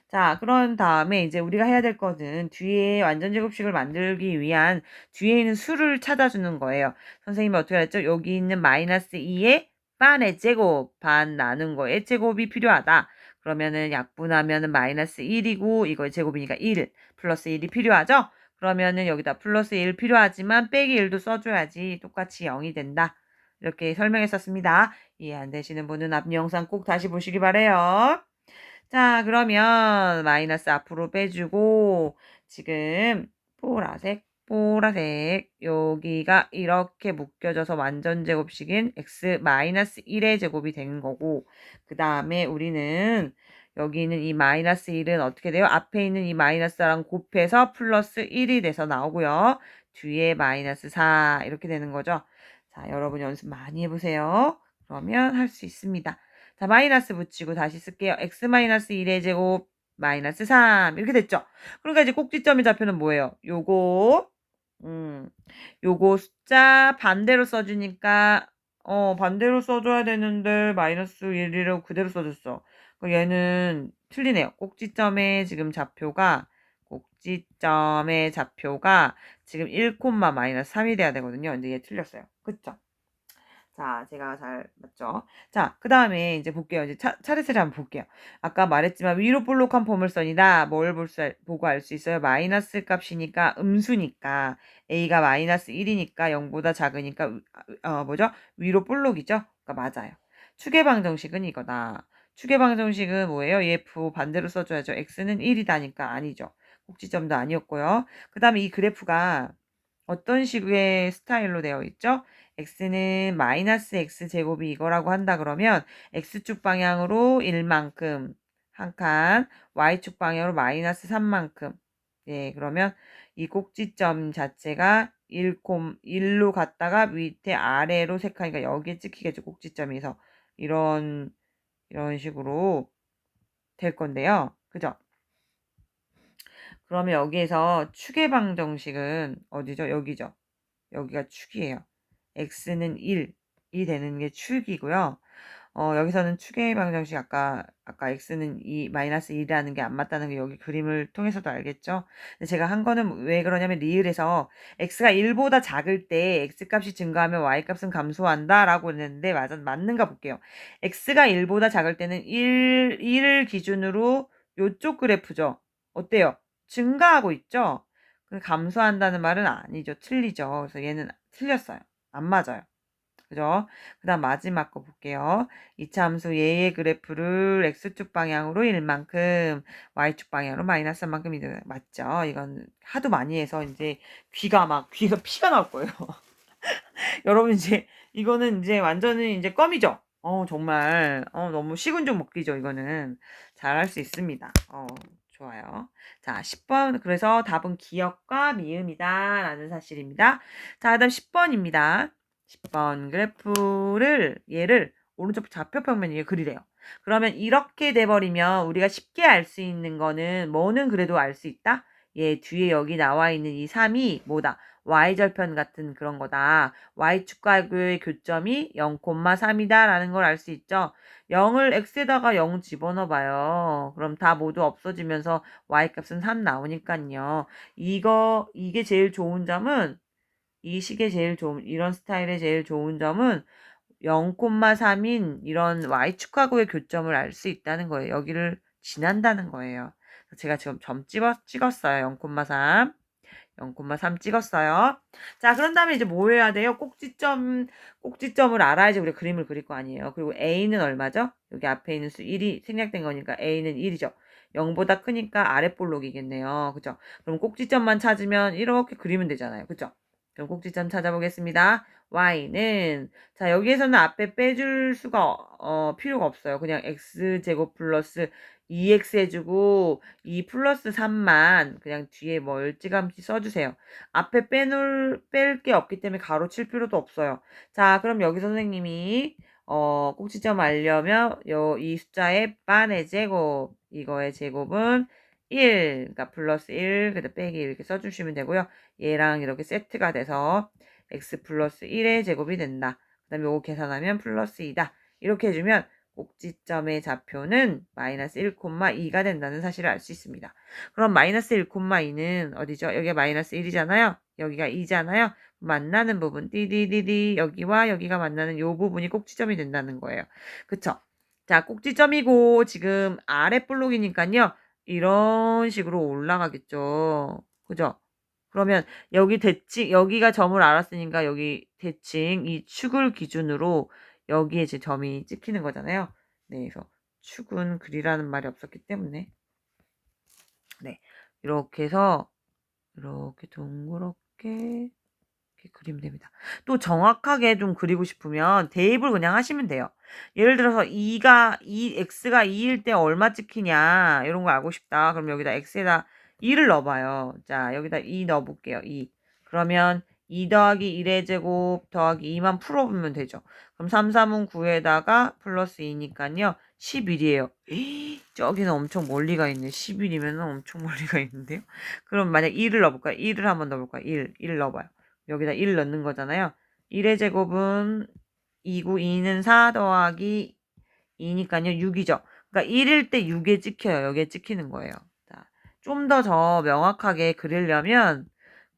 자, 그런 다음에 이제 우리가 해야 될 것은 뒤에 완전 제곱식을 만들기 위한 뒤에 있는 수를 찾아주는 거예요. 선생님이 어떻게 했죠? 여기 있는 마이너스 2의 반의 제곱, 반 나눈 거의 제곱이 필요하다. 그러면은 약분하면은 마이너스 1이고 이거의 제곱이니까 1 플러스 1이 필요하죠? 그러면은 여기다 플러스 1 필요하지만 빼기 1도 써줘야지 똑같이 0이 된다. 이렇게 설명했었습니다. 이해 안 되시는 분은 앞 영상 꼭 다시 보시기 바래요. 자, 그러면 마이너스 앞으로 빼주고 지금 보라색 여기가 이렇게 묶여져서 완전 제곱식인 x 마이너스 1의 제곱이 된 거고 그 다음에 우리는 여기 있는 이 마이너스 1은 어떻게 돼요? 앞에 있는 이 마이너스랑 곱해서 플러스 1이 돼서 나오고요. 뒤에 마이너스 4 이렇게 되는 거죠. 자, 여러분 연습 많이 해보세요. 그러면 할 수 있습니다. 자, 마이너스 붙이고 다시 쓸게요. x 마이너스 1의 제곱 마이너스 3 이렇게 됐죠? 그러니까 이제 꼭지점의 좌표는 뭐예요? 요거 숫자 반대로 써주니까 반대로 써줘야 되는데 마이너스 1이라고 그대로 써줬어. 얘는 틀리네요. 꼭지점의 좌표가 지금 1, 마이너스 3이 돼야 되거든요. 근데 얘 틀렸어요. 그쵸? 자, 제가 잘 맞죠? 자, 그 다음에 이제 볼게요. 이제 차례차례 한번 볼게요. 아까 말했지만 위로 볼록한 포물선이다. 뭘 보고 알 수 있어요? 마이너스 값이니까 음수니까 a가 마이너스 1이니까 0보다 작으니까 뭐죠? 위로 볼록이죠? 그러니까 맞아요. 축의 방정식은 이거다. 축의 방정식은 뭐예요? EF 반대로 써줘야죠. x는 1이다니까 아니죠. 꼭지점도 아니었고요. 그 다음에 이 그래프가 어떤 식의 스타일로 되어 있죠? x는 마이너스 x제곱이 이거라고 한다 그러면 x축 방향으로 1만큼 한 칸, y축 방향으로 마이너스 3만큼. 예, 그러면 이 꼭지점 자체가 1로 갔다가 밑에 아래로 세 칸이니까 여기에 찍히겠죠. 꼭지점에서 이런 식으로 될 건데요. 그죠? 그러면 여기에서 축의 방정식은 어디죠? 여기죠. 여기가 축이에요. x는 1이 되는 게 축이고요. 여기서는 축의 방정식 아까 x는 마이너스 1이라는 게 안 맞다는 게 여기 그림을 통해서도 알겠죠? 근데 제가 한 거는 왜 그러냐면 리을에서 x가 1보다 작을 때 x값이 증가하면 y값은 감소한다 라고 했는데 맞는가 볼게요. x가 1보다 작을 때는 1을 기준으로 요쪽 그래프죠. 어때요? 증가하고 있죠? 감소한다는 말은 아니죠. 틀리죠. 그래서 얘는 틀렸어요. 안 맞아요. 그죠? 그 다음 마지막 거 볼게요. 이차 함수 얘의 그래프를 x축 방향으로 1만큼, y축 방향으로 마이너스 3만큼 맞죠? 이건 하도 많이 해서 이제 귀가 피가 나올 거예요. 여러분 이거는 이제 완전히 이제 껌이죠? 정말 너무 식은 죽 먹기죠. 이거는 잘할 수 있습니다. 좋아요. 자, 10번. 그래서 답은 기역과 미음이다 라는 사실입니다. 자, 그다음 10번입니다. 10번 얘를 오른쪽 좌표평면 위에 그리래요. 그러면 이렇게 돼버리면 우리가 쉽게 알 수 있는 거는 뭐는 그래도 알 수 있다? 얘 뒤에 여기 나와 있는 이 3이 뭐다? y절편 같은 그런 거다. y축과의 교점이 0,3이다 라는 걸 알 수 있죠. 0을 x에다가 0 집어넣어 봐요. 그럼 다 모두 없어지면서 y값은 3 나오니까요. 이게 제일 좋은 점은 이 식의 이런 스타일의 제일 좋은 점은 0,3인 이런 y축하고의 교점을 알 수 있다는 거예요. 여기를 지난다는 거예요. 제가 지금 점 찍었어요. 0,3. 0,3 찍었어요. 자, 그런 다음에 이제 뭐 해야 돼요? 꼭지점을 알아야지 우리가 그림을 그릴 거 아니에요. 그리고 A는 얼마죠? 여기 앞에 있는 수 1이 생략된 거니까 A는 1이죠. 0보다 크니까 아랫볼록이겠네요. 그죠? 그럼 꼭지점만 찾으면 이렇게 그리면 되잖아요. 그죠? 그럼 꼭지점 찾아보겠습니다. Y는 자, 여기에서는 앞에 빼줄 수가 필요가 없어요. 그냥 x제곱 플러스 2x 해주고 2 플러스 3만 그냥 뒤에 멀찌감치 써주세요. 앞에 뺄 게 없기 때문에 가로 칠 필요도 없어요. 자, 그럼 여기 선생님이 꼭지점 알려면 이 숫자의 반의 제곱 이거의 제곱은 1, 그러니까 플러스 1, 그다음 빼기 이렇게 써주시면 되고요. 얘랑 이렇게 세트가 돼서 x 플러스 1의 제곱이 된다. 그 다음에 요거 계산하면 플러스 2다. 이렇게 해주면 꼭지점의 좌표는 마이너스 1,2가 된다는 사실을 알 수 있습니다. 그럼 마이너스 1,2는 어디죠? 여기가 마이너스 1이잖아요. 여기가 2잖아요. 만나는 부분 띠디디디 여기와 여기가 만나는 요 부분이 꼭지점이 된다는 거예요. 그쵸? 자, 꼭지점이고 지금 아래 볼록이니까요. 이런 식으로 올라가겠죠. 그죠? 그러면 여기가 점을 알았으니까 여기 대칭 이 축을 기준으로 여기에 이제 점이 찍히는 거잖아요. 네, 그래서 축은 그리라는 말이 없었기 때문에 네, 이렇게 해서 이렇게 동그랗게 이렇게 그리면 됩니다. 또 정확하게 좀 그리고 싶으면 대입을 그냥 하시면 돼요. 예를 들어서 x가 2일 때 얼마 찍히냐 이런 거 알고 싶다. 그럼 여기다 x에다 2를 넣어봐요. 자, 여기다 2 넣어볼게요. 2. 그러면 2 더하기 1의 제곱 더하기 2만 풀어보면 되죠. 그럼 3, 3은 9에다가 플러스 2니까요. 11이에요. 저기는 엄청 멀리가 있네. 11이면 엄청 멀리가 있는데요. 그럼 만약 2를 넣어볼까요? 1을 한번 넣어볼까요? 1 넣어봐요. 여기다 1 넣는 거잖아요. 1의 제곱은 2고 2는 4 더하기 2니까요. 6이죠. 그러니까 1일 때 6에 찍혀요. 여기에 찍히는 거예요. 자, 좀 더 명확하게 그리려면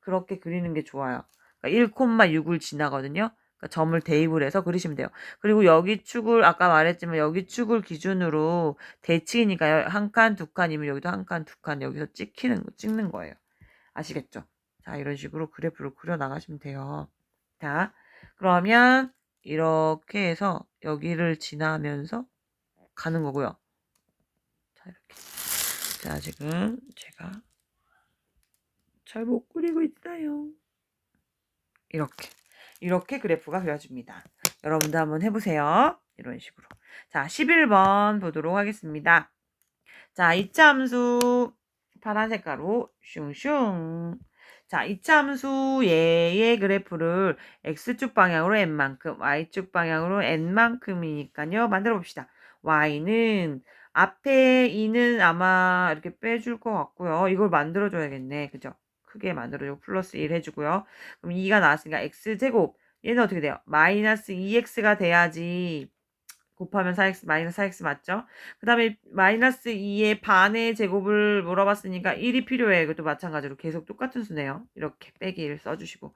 그렇게 그리는 게 좋아요. 그러니까 1,6을 지나거든요. 그러니까 점을 대입을 해서 그리시면 돼요. 그리고 여기 축을 아까 말했지만 여기 축을 기준으로 대칭이니까 한 칸, 두 칸이면 여기도 한 칸, 두 칸 여기서 찍는 거예요. 아시겠죠? 자, 이런 식으로 그래프를 그려 나가시면 돼요. 자, 그러면 이렇게 해서 여기를 지나면서 가는 거고요. 자, 이렇게. 자, 지금 제가 잘 못 그리고 있어요. 이렇게 그래프가 그려집니다. 여러분도 한번 해보세요. 이런 식으로. 자, 11번 보도록 하겠습니다. 자, 이차 함수 파란 색깔로 슝슝. 자, 이차 함수 얘의 그래프를 x축 방향으로 n만큼, y축 방향으로 n만큼이니까요. 만들어 봅시다. y는 앞에 2는 아마 이렇게 빼줄 것 같고요. 이걸 만들어줘야겠네. 그죠? 크게 만들어주고 플러스 1 해주고요. 그럼 2가 나왔으니까 x제곱. 얘는 어떻게 돼요? 마이너스 2x가 돼야지. 곱하면 4x 마이너스 4x 맞죠? 그 다음에 마이너스 2의 반의 제곱을 물어봤으니까 1이 필요해. 이것도 마찬가지로 계속 똑같은 수네요. 이렇게 빼기 1 써주시고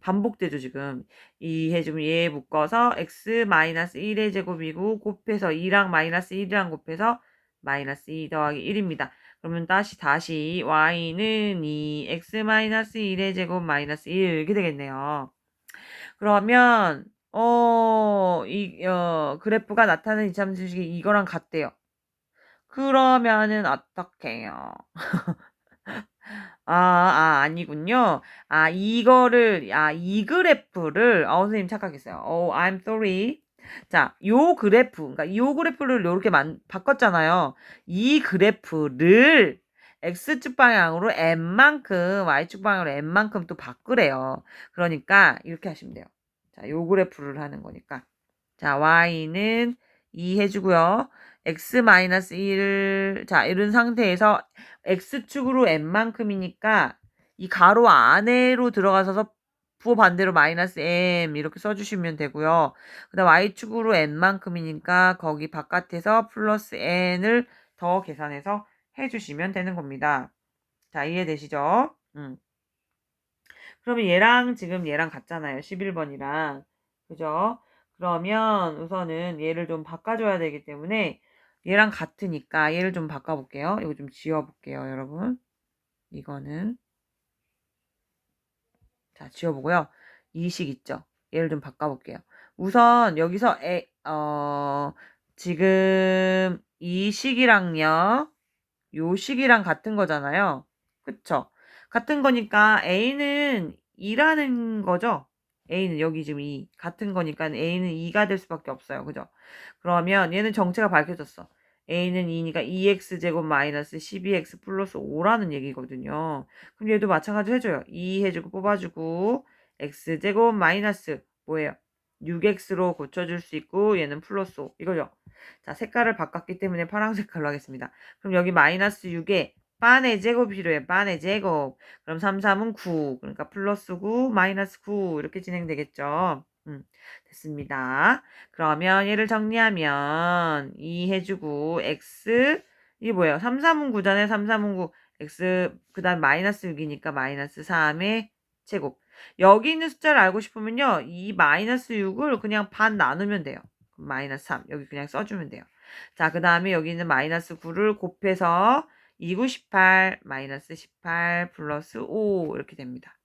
반복되죠 지금. 2 해주면 얘 묶어서 x 마이너스 1의 제곱이고 곱해서 2랑 마이너스 1이랑 곱해서 마이너스 2 더하기 1입니다. 그러면 다시 y는 2 x 마이너스 1의 제곱 마이너스 1 이렇게 되겠네요. 그러면 그래프가 나타나는 이차함수식이 이거랑 같대요. 그러면은 어떡해요? 아니군요. 이 그래프를, 선생님 착각했어요. I'm sorry. 자, 요 그래프, 그러니까 요 그래프를 요렇게 바꿨잖아요. 이 그래프를 x축 방향으로 n만큼, y축 방향으로 n만큼 또 바꾸래요. 그러니까 이렇게 하시면 돼요. 자, 요 그래프를 하는 거니까. 자, y는 2 해주고요. x-1, 자, 이런 상태에서 x축으로 n만큼이니까 이 가로 안으로 들어가서 부호 반대로 마이너스 m 이렇게 써주시면 되고요. 그 다음 y축으로 n만큼이니까 거기 바깥에서 플러스 n을 더 계산해서 해주시면 되는 겁니다. 자, 이해되시죠? 그러면 지금 얘랑 같잖아요. 11번이랑. 그죠? 그러면 우선은 얘를 좀 바꿔줘야 되기 때문에 얘랑 같으니까 얘를 좀 바꿔볼게요. 이거 좀 지워볼게요, 여러분. 이거는 자, 지워보고요. 이 식 있죠? 얘를 좀 바꿔볼게요. 우선 여기서 지금 이 식이랑요. 요 식이랑 같은 거잖아요. 그쵸? 같은 거니까 A는 2라는 거죠? A는 여기 지금 2. 같은 거니까 A는 2가 될 수밖에 없어요. 그죠? 그러면 얘는 정체가 밝혀졌어. A는 2니까 2x제곱 마이너스 12x 플러스 5라는 얘기거든요. 그럼 얘도 마찬가지로 해줘요. 2 해주고 뽑아주고 x제곱 마이너스 뭐예요? 6x로 고쳐줄 수 있고 얘는 플러스 5 이거죠. 자, 색깔을 바꿨기 때문에 파란 색깔로 하겠습니다. 그럼 여기 마이너스 6에 반의 제곱 필요해. 반의 제곱. 그럼 3, 3은 9. 그러니까 플러스 9, 마이너스 9 이렇게 진행되겠죠. 됐습니다. 그러면 얘를 정리하면 2 해주고 x 이게 뭐예요? 3, 3은 9잖아요. 3, 3은 9. x 그 다음 마이너스 6이니까 마이너스 3의 제곱. 여기 있는 숫자를 알고 싶으면요. 이 마이너스 6을 그냥 반 나누면 돼요. 마이너스 3 여기 그냥 써주면 돼요. 자, 그 다음에 여기 있는 마이너스 9를 곱해서 2, 9, 18 마이너스 18 플러스 5 이렇게 됩니다.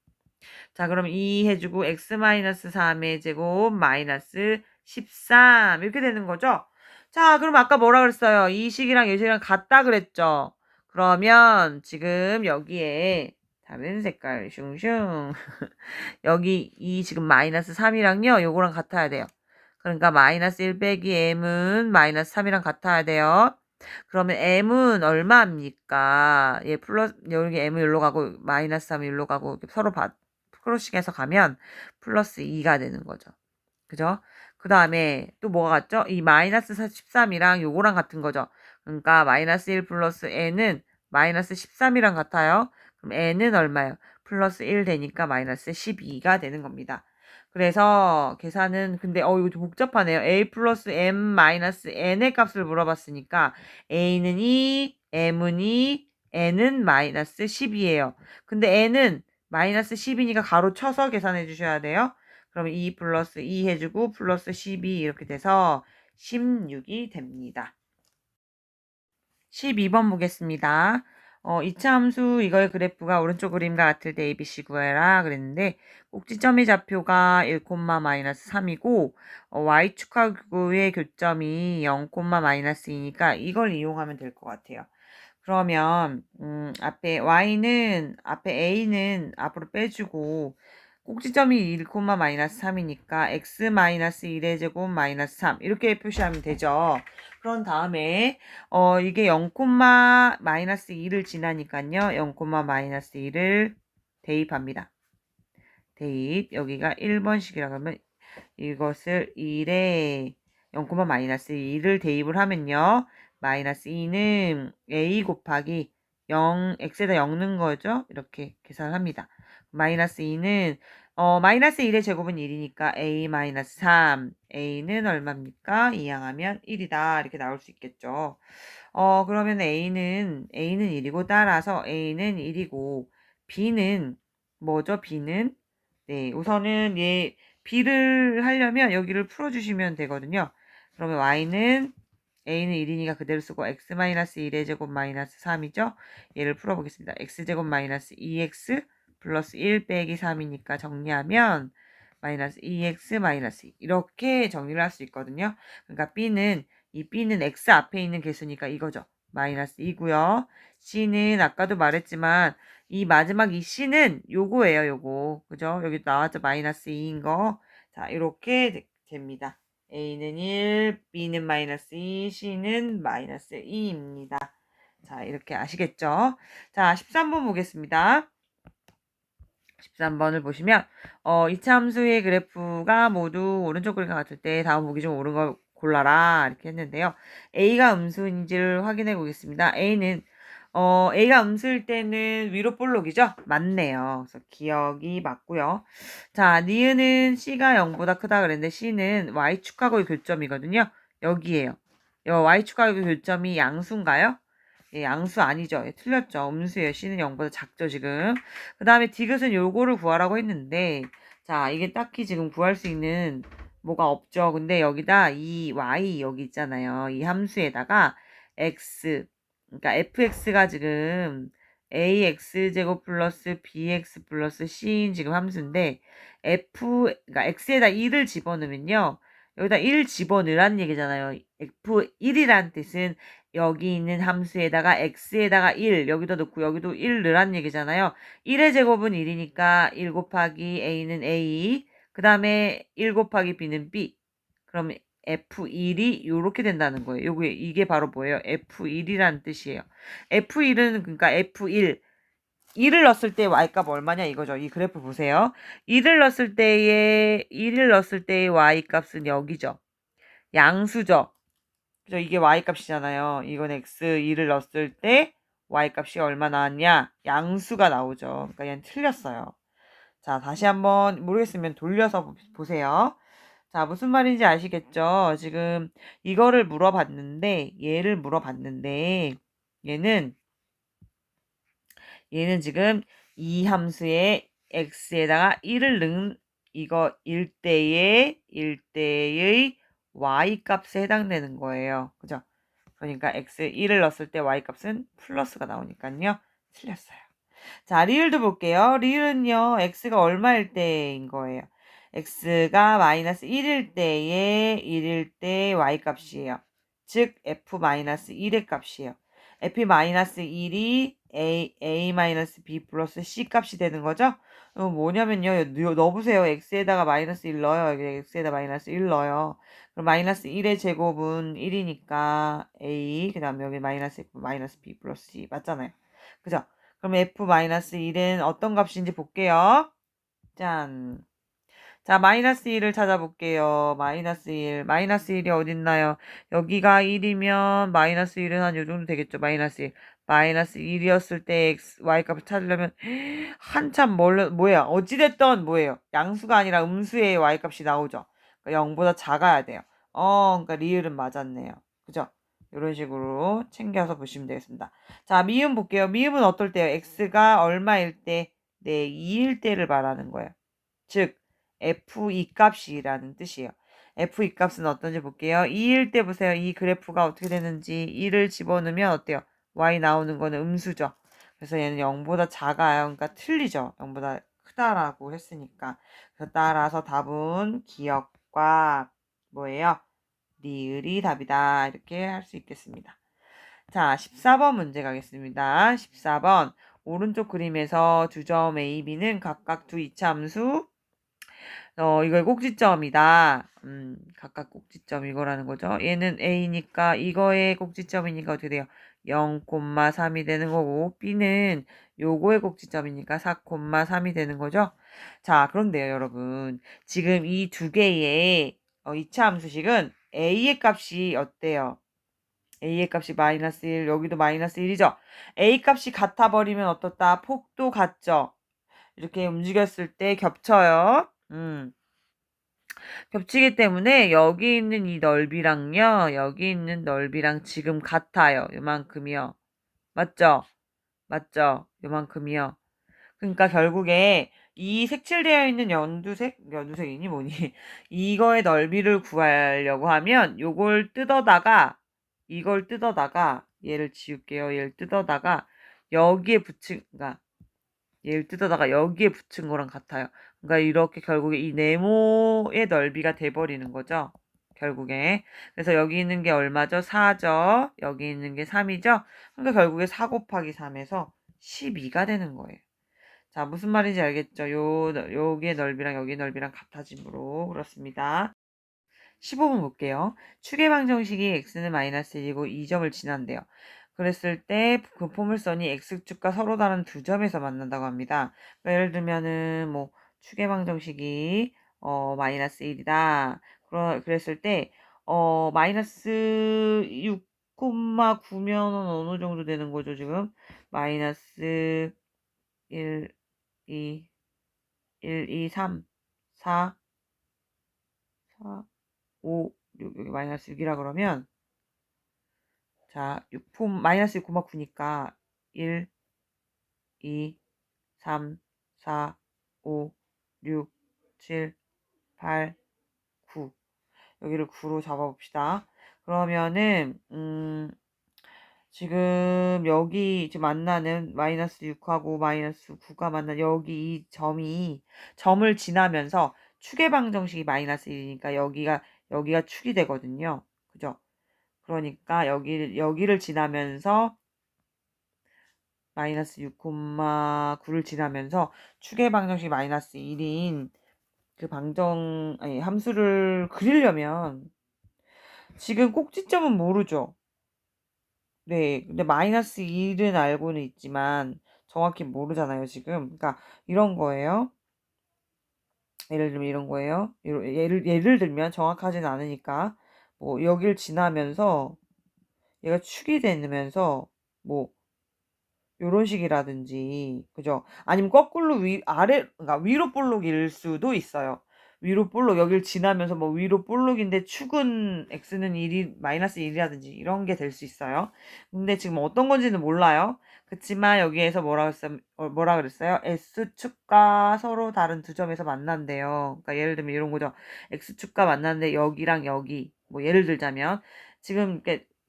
자, 그럼 2 해주고 x 마이너스 3의 제곱 마이너스 13 이렇게 되는 거죠. 자, 그럼 아까 뭐라 그랬어요? 이 식이랑 이 식이랑 같다 그랬죠. 그러면 지금 여기에 다른 색깔 슝슝 여기 이 지금 마이너스 3이랑요 요거랑 같아야 돼요. 그러니까 마이너스 1 빼기 m은 마이너스 3이랑 같아야 돼요. 그러면 m은 얼마입니까? 예, 플러스 여기 m은 여기로 가고 마이너스 3이 여기로 가고 서로 크로싱해서 가면 플러스 2가 되는 거죠. 그죠? 그 다음에 또 뭐가 같죠? 이 마이너스 13이랑 요거랑 같은 거죠. 그러니까 마이너스 1 플러스 n은 마이너스 13이랑 같아요. 그럼 n은 얼마예요? 플러스 1 되니까 마이너스 12가 되는 겁니다. 그래서 계산은 근데 이거 좀 복잡하네요. a 플러스 m 마이너스 n의 값을 물어봤으니까 a는 2, m은 2, n은 마이너스 10이에요. 근데 n은 마이너스 10이니까 가로 쳐서 계산해 주셔야 돼요. 그러면 2 플러스 2 해주고 플러스 12 이렇게 돼서 16이 됩니다. 12번 보겠습니다. 이차 함수 이거의 그래프가 오른쪽 그림과 같을 때 ABC 구해라 그랬는데 꼭지점의 좌표가 1,-3이고 y축하고의 교점이 0,-2니까 이걸 이용하면 될 것 같아요. 그러면 앞에 A는 앞으로 빼주고 꼭지점이 1,-3이니까 x-1의 제곱 마이너스 3 이렇게 표시하면 되죠. 그런 다음에 이게 0,-2를 지나니까요. 0,-2를 대입합니다. 대입 여기가 1번식이라 그러면 이것을 1에 0,-2를 대입을 하면요. 마이너스 2는 a 곱하기 0, x에다 0 넣은 거죠. 이렇게 계산을 합니다. 마이너스 2는 마이너스 1의 제곱은 1이니까 a 마이너스 3. a는 얼마입니까? 이항하면 1이다. 이렇게 나올 수 있겠죠. 그러면 a는 1이고 따라서 a는 1이고 b는 뭐죠? b는 네, 우선은 b를 하려면 여기를 풀어주시면 되거든요. 그러면 y는 a는 1이니까 그대로 쓰고 x-1의 제곱 마이너스 3이죠. 얘를 풀어보겠습니다. x제곱 마이너스 2x 플러스 1 빼기 3이니까 정리하면 마이너스 2x 마이너스 2 이렇게 정리를 할 수 있거든요. 그러니까 b는 x 앞에 있는 개수니까 이거죠. 마이너스 2고요. c는 아까도 말했지만 이 마지막 이 c는 요거예요. 요거. 그죠? 여기 나왔죠. 마이너스 2인 거. 자, 이렇게 됩니다. a는 1, b는 마이너스 2, c는 마이너스 2입니다. 자, 이렇게 아시겠죠? 자, 13번 보겠습니다. 13번을 보시면 이차 함수의 그래프가 모두 오른쪽 그림과 같을 때 다음 보기 중 옳은 걸 골라라 이렇게 했는데요. A가 음수인지를 확인해 보겠습니다. A가 음수일 때는 위로 볼록이죠? 맞네요. 그래서 기억이 맞고요. 자, 니은은 C가 0보다 크다 그랬는데 C는 Y축하고의 교점이거든요. 여기에요. Y축하고의 교점이 양수인가요? 예, 양수 아니죠. 예, 틀렸죠. 음수예요. C는 0보다 작죠, 지금. 그 다음에 디귿은 요거를 구하라고 했는데, 자, 이게 딱히 지금 구할 수 있는 뭐가 없죠. 근데 여기다 이 y 여기 있잖아요. 이 함수에다가 x, 그러니까 fx가 지금 ax제곱 플러스 bx 플러스 c인 지금 함수인데, 그러니까 x에다 1을 집어넣으면요. 여기다 1 집어넣으라는 얘기잖아요. f1이란 뜻은 여기 있는 함수에다가 x에다가 1 여기도 넣고 여기도 1 넣으란 얘기잖아요. 1의 제곱은 1이니까 1 곱하기 a는 a 그 다음에 1 곱하기 b는 b 그러면 f1이 요렇게 된다는 거예요. 이게 바로 뭐예요? f1이라는 뜻이에요. f1은 그러니까 f1 1을 넣었을 때 y값 얼마냐 이거죠. 이 그래프 보세요. 1을 넣었을 때의 y값은 여기죠. 양수죠. 그죠? 이게 y값이잖아요. 이건 x2를 넣었을 때 y값이 얼마 나왔냐? 양수가 나오죠. 그러니까 얘는 틀렸어요. 자, 다시 한번 모르겠으면 돌려서 보세요. 자, 무슨 말인지 아시겠죠? 지금 이거를 물어봤는데 얘를 물어봤는데 얘는 지금 이 함수에 x에다가 1을 넣은 이거 1대의 y 값에 해당되는 거예요. 그죠? 그러니까 x 1을 넣었을 때 y 값은 플러스가 나오니까요. 틀렸어요. 자, 리을도 볼게요. 리을은요. x가 얼마일 때인 거예요. x가 마이너스 1일 때 y 값이에요. 즉 f-1의 값이에요. f-1이 a-b 플러스 c 값이 되는 거죠. 뭐냐면요. 넣어보세요. x에다가 마이너스 1 넣어요. x에다 마이너스 1 넣어요. 그럼 마이너스 1의 제곱은 1이니까 a 그 다음에 여기 마이너스 f 마이너스 b 플러스 c 맞잖아요. 그죠? 그럼 f-1은 어떤 값인지 볼게요. 짠. 자, 마이너스 1을 찾아볼게요. 마이너스 1. 마이너스 1이 어딨나요? 여기가 1이면 마이너스 1은 한 요 정도 되겠죠. 마이너스 1. 마이너스 1이었을 때 y값을 찾으려면 한참 뭐야? 어찌됐던 뭐예요? 양수가 아니라 음수의 y값이 나오죠. 그러니까 0보다 작아야 돼요. 그러니까 리을은 맞았네요. 그죠? 이런 식으로 챙겨서 보시면 되겠습니다. 자, 미음 볼게요. 미음은 어떨 때요? x가 얼마일 때? 네, 2일 때를 말하는 거예요. 즉 F2 값이라는 뜻이에요. F2 값은 어떤지 볼게요. 2일 때 보세요. 이 그래프가 어떻게 되는지 2를 집어넣으면 어때요? Y 나오는 거는 음수죠. 그래서 얘는 0보다 작아요. 그러니까 틀리죠. 0보다 크다라고 했으니까. 그래서 따라서 답은 기역과 뭐예요? 리을이 답이다. 이렇게 할 수 있겠습니다. 자, 14번 문제 가겠습니다. 14번. 오른쪽 그림에서 두 점 A, B는 각각 두 이차함수 이걸 꼭지점이다. 각각 꼭지점 이거라는 거죠. 얘는 A니까 이거의 꼭지점이니까 어떻게 돼요? 0,3이 되는 거고 B는 요거의 꼭지점이니까 4,3이 되는 거죠. 자, 그런데요, 여러분. 지금 이 두 개의 이차 함수식은 A의 값이 어때요? A의 값이 마이너스 1, 여기도 마이너스 1이죠. A 값이 같아 버리면 어떻다? 폭도 같죠. 이렇게 움직였을 때 겹쳐요. 겹치기 때문에 여기 있는 이 넓이랑요, 여기 있는 넓이랑 지금 같아요. 요만큼이요. 맞죠? 맞죠? 요만큼이요. 그러니까 결국에 이 색칠되어 있는 연두색이니 뭐니? 이거의 넓이를 구하려고 하면 요걸 뜯어다가, 이걸 뜯어다가, 얘를 지울게요. 얘를 뜯어다가 여기에 그러니까 얘를 뜯어다가 여기에 붙인 거랑 같아요. 그러니까 이렇게 결국에 이 네모의 넓이가 돼버리는 거죠. 결국에. 그래서 여기 있는 게 얼마죠? 4죠. 여기 있는 게 3이죠. 그러니까 결국에 4 곱하기 3에서 12가 되는 거예요. 자, 무슨 말인지 알겠죠? 여기의 넓이랑 여기의 넓이랑 같아지므로 그렇습니다. 15번 볼게요. 축의 방정식이 x는 마이너스 1이고 2점을 지난대요. 그랬을 때 그 포물선이 x축과 서로 다른 두 점에서 만난다고 합니다. 그러니까 예를 들면은 뭐 축의 방정식이 마이너스 1이다. 그랬을 때 마이너스 6,9면 어느 정도 되는 거죠, 지금? 마이너스 1, 2, 1, 2, 3, 4, 4, 5, 6, 여기 마이너스 6이라 그러면 자, 마이너스 6,9니까 1, 2, 3, 4, 5, 6, 7, 8, 9. 여기를 9로 잡아봅시다. 그러면은, 지금 여기 지금 만나는 마이너스 6하고 마이너스 9가 만난 여기 이 점을 지나면서 축의 방정식이 마이너스 1이니까 여기가 축이 되거든요. 그죠? 그러니까 여기를 지나면서 마이너스 6,9를 지나면서 축의 방정식이 마이너스 1인 그 함수를 그리려면 지금 꼭지점은 모르죠. 네, 근데 마이너스 1은 알고는 있지만 정확히 모르잖아요, 지금. 그러니까 이런 거예요. 예를 들면 이런 거예요. 예를 들면 정확하진 않으니까 뭐 여길 지나면서 얘가 축이 되면서 뭐 요런 식이라든지, 그죠? 아니면 거꾸로 그러니까 위로 볼록일 수도 있어요. 위로 볼록, 여길 지나면서 뭐 위로 볼록인데 축은 x는 1이, 마이너스 1이라든지 이런 게 될 수 있어요. 근데 지금 어떤 건지는 몰라요. 그치만 여기에서 뭐라 그랬어요? S축과 서로 다른 두 점에서 만난대요. 그러니까 예를 들면 이런 거죠. X축과 만났는데 여기랑 여기, 뭐 예를 들자면, 지금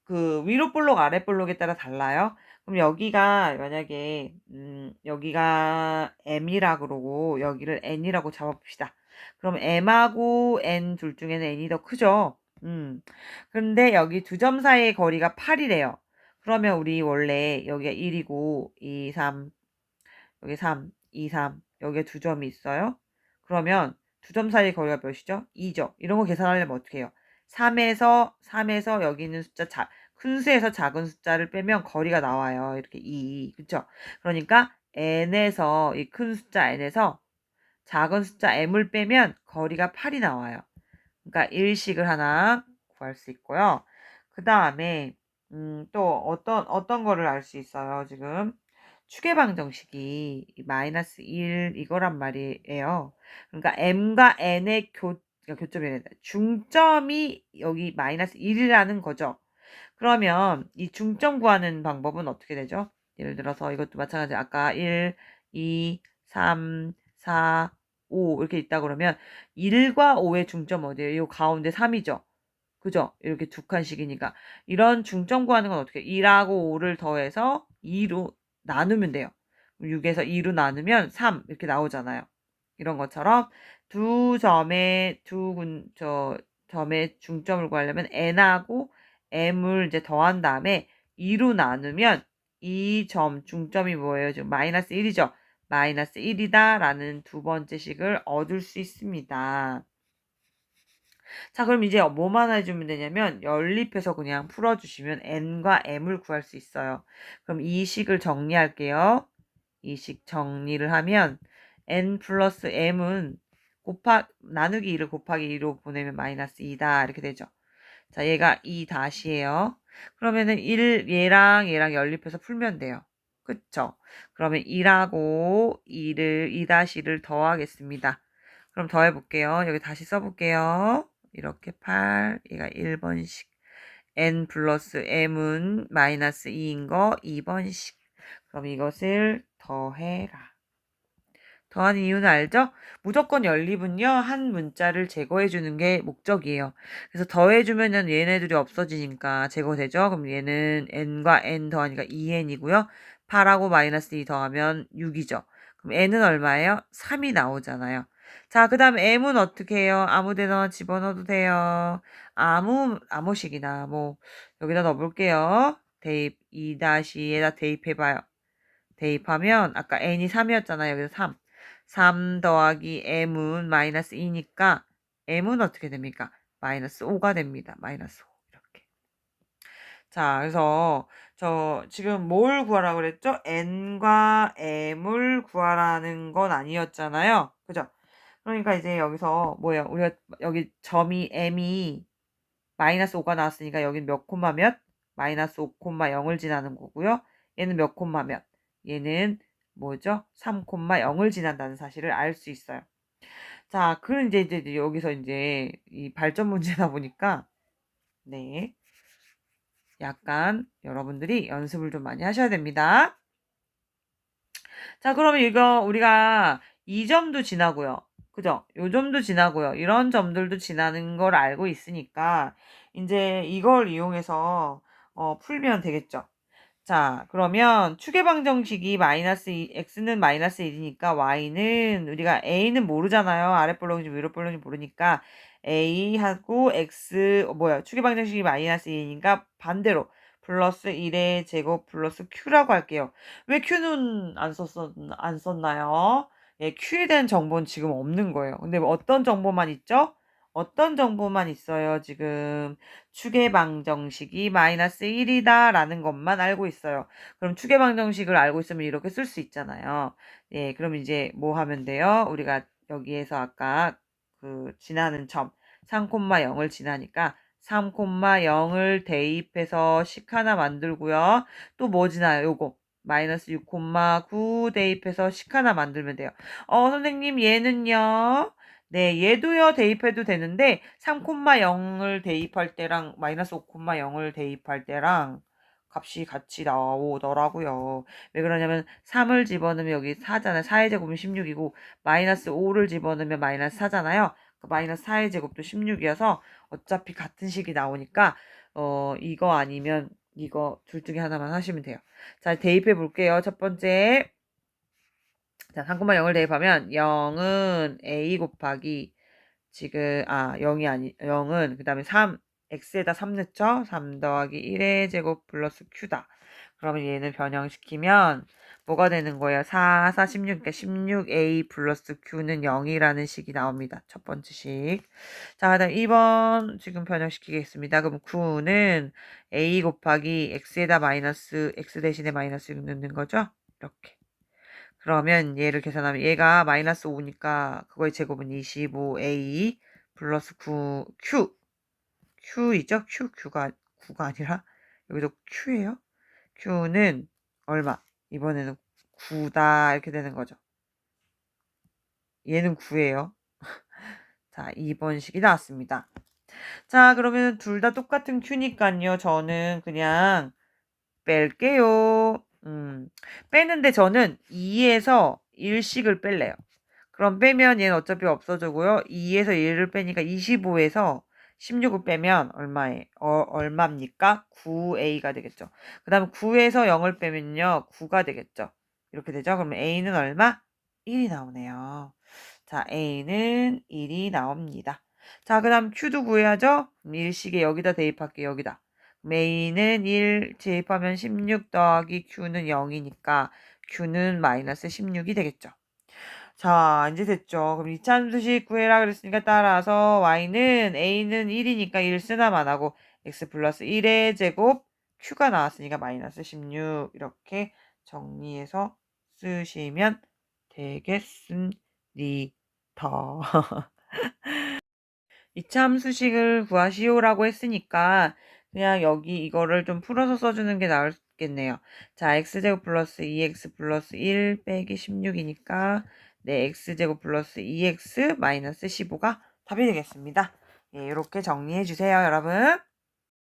그 위로 볼록, 아래 볼록에 따라 달라요. 그럼 여기가 만약에 여기가 m이라 그러고 여기를 n이라고 잡아봅시다. 그럼 m하고 n 둘 중에는 n이 더 크죠. 그런데 여기 두 점 사이의 거리가 8이래요. 그러면 우리 원래 여기가 1이고 2, 3, 여기 3, 2, 3, 여기에 두 점이 있어요. 그러면 두 점 사이의 거리가 몇이죠? 2죠. 이런 거 계산하려면 어떻게 해요? 3에서 여기 있는 숫자 큰 수에서 작은 숫자를 빼면 거리가 나와요. 이렇게 2, 그쵸? 그러니까 n에서 이 큰 숫자 n에서 작은 숫자 m을 빼면 거리가 8이 나와요. 그러니까 일식을 하나 구할 수 있고요. 그 다음에 또 어떤 거를 알 수 있어요. 지금 축의 방정식이 마이너스 1 이거란 말이에요. 그러니까 m과 n의 교점이 중점이 여기 마이너스 1이라는 거죠. 그러면 이 중점 구하는 방법은 어떻게 되죠? 예를 들어서 이것도 마찬가지 아까 1, 2, 3, 4, 5 이렇게 있다 그러면 1과 5의 중점 어디예요? 이 가운데 3이죠. 그죠? 이렇게 두 칸씩이니까. 이런 중점 구하는 건 어떻게? 1하고 5를 더해서 2로 나누면 돼요. 6에서 2로 나누면 3 이렇게 나오잖아요. 이런 것처럼 점의 중점을 구하려면 n하고 m을 이제 더한 다음에 2로 나누면 이 점 중점이 뭐예요? 지금 마이너스 1이죠. 마이너스 1이다 라는 두 번째 식을 얻을 수 있습니다. 자, 그럼 이제 뭐만 해주면 되냐면 연립해서 그냥 풀어주시면 n과 m을 구할 수 있어요. 그럼 이 식을 정리할게요. 이 식 정리를 하면 n 플러스 m은 나누기 2를 곱하기 2로 보내면 마이너스 2다 이렇게 되죠. 자, 얘가 2 다시예요. 그러면은 1 얘랑 연립해서 풀면 돼요. 그쵸? 그러면 1하고 2 다시를 더하겠습니다. 그럼 더해볼게요. 여기 다시 써볼게요. 이렇게 8, 얘가 1번씩. n 플러스 m은 마이너스 2인 거 2번씩. 그럼 이것을 더해라. 더하는 이유는 알죠? 무조건 연립은요, 한 문자를 제거해주는 게 목적이에요. 그래서 더해주면은 얘네들이 없어지니까 제거되죠? 그럼 얘는 n과 n 더하니까 2n이고요. 8하고 마이너스 2 더하면 6이죠. 그럼 n은 얼마예요? 3이 나오잖아요. 자, 그 다음 m은 어떻게 해요? 아무 데나 집어넣어도 돼요. 아무식이나, 여기다 넣어볼게요. 대입, 2-2에다 대입해봐요. 대입하면, 아까 n이 3이었잖아요. 여기서 3. 3 더하기 m은 마이너스 2니까, m은 어떻게 됩니까? 마이너스 5가 됩니다. 마이너스 5. 이렇게. 자, 그래서, 지금 뭘 구하라고 그랬죠? n과 m을 구하라는 건 아니었잖아요. 그죠? 그러니까 이제 여기서 뭐예요? 우리가 여기 점이 m이 마이너스 5가 나왔으니까 여긴 몇 콤마 몇? 마이너스 5 콤마 0을 지나는 거고요. 얘는 몇 콤마 몇? 얘는 뭐죠? 3 콤마 0을 지난다는 사실을 알 수 있어요. 자, 그럼 이제 여기서 이제 이 발전 문제다 보니까 네. 약간 여러분들이 연습을 좀 많이 하셔야 됩니다. 자, 그러면 이거 우리가 이 점도 지나고요. 그죠? 요 점도 지나고요. 이런 점들도 지나는 걸 알고 있으니까 이제 이걸 이용해서 풀면 되겠죠. 자, 그러면 추계방정식이 x는 마이너스 1이니까 y는 우리가 a는 모르잖아요. 아랫볼록인지 위로볼록인지 모르니까 a하고 추계방정식이 마이너스 2니까 반대로 플러스 1의 제곱 플러스 q라고 할게요. 왜 q는 안 썼나요? 예, q에 대한 정보는 지금 없는 거예요. 근데 어떤 정보만 있죠? 어떤 정보만 있어요, 지금? 추계방정식이 마이너스 1이다 라는 것만 알고 있어요. 그럼 추계방정식을 알고 있으면 이렇게 쓸 수 있잖아요. 예, 그럼 이제 뭐 하면 돼요? 우리가 여기에서 아까 지나는 점 3,0을 지나니까 3,0을 대입해서 식 하나 만들고요. 또 뭐 지나요? 요거. 마이너스 6,9 대입해서 식 하나 만들면 돼요. 선생님 얘는요. 네, 얘도요 대입해도 되는데 3,0을 대입할 때랑 마이너스 5,0을 대입할 때랑 값이 같이 나오더라고요. 왜 그러냐면 3을 집어넣으면 여기 4잖아요. 4의 제곱은 16이고 마이너스 5를 집어넣으면 마이너스 4잖아요. 그 마이너스 4의 제곱도 16이어서 어차피 같은 식이 나오니까 이거 아니면 이거 둘 중에 하나만 하시면 돼요. 자, 대입해 볼게요. 첫 번째 자, 3,0을 대입하면 0은 a 곱하기 0은 그 다음에 3 x에다 3 넣죠. 3 더하기 1의 제곱 플러스 q다. 그러면 얘는 변형시키면 뭐가 되는 거예요? 4, 4, 16, 그러니까 16a 플러스 q는 0이라는 식이 나옵니다. 첫 번째 식. 자, 그다음 2번 지금 변형시키겠습니다. 그럼 q는 a 곱하기 x에다 x 대신에 마이너스 6 넣는 거죠? 이렇게. 그러면 얘를 계산하면 얘가 마이너스 5니까 그거의 제곱은 25a 플러스 9q이죠? q가 9가 아니라 여기도 q예요. q는 얼마? 이번에는 9다 이렇게 되는 거죠. 얘는 9예요. 자, 2번 식이 나왔습니다. 자, 그러면 둘 다 똑같은 q니까요. 저는 그냥 뺄게요. 빼는데 저는 2에서 1씩을 뺄래요. 그럼 빼면 얘는 어차피 없어지고요. 2에서 1을 빼니까 25에서 16을 빼면 얼마입니까? 9a가 되겠죠. 그 다음 9에서 0을 빼면요. 9가 되겠죠. 이렇게 되죠. 그러면 a는 얼마? 1이 나오네요. 자, a는 1이 나옵니다. 자, 그 다음 q도 구해야죠. 그럼 일식에 여기다 대입할게요. 여기다. 그럼 a는 1 대입하면 16 더하기 q는 0이니까 q는 마이너스 16이 되겠죠. 자, 이제 됐죠. 그럼 이차함수식 구해라 그랬으니까 따라서 y는 a는 1이니까 1 쓰나만 하고 x 플러스 1의 제곱 q가 나왔으니까 마이너스 16 이렇게 정리해서 쓰시면 되겠습니다. 이차함수식을 구하시오라고 했으니까 그냥 여기 이거를 좀 풀어서 써주는 게 나을겠네요. 자, x제곱 플러스 2x 플러스 1 빼기 16이니까 네, x제곱 플러스 2x 마이너스 15가 답이 되겠습니다. 예, 이렇게 정리해 주세요, 여러분.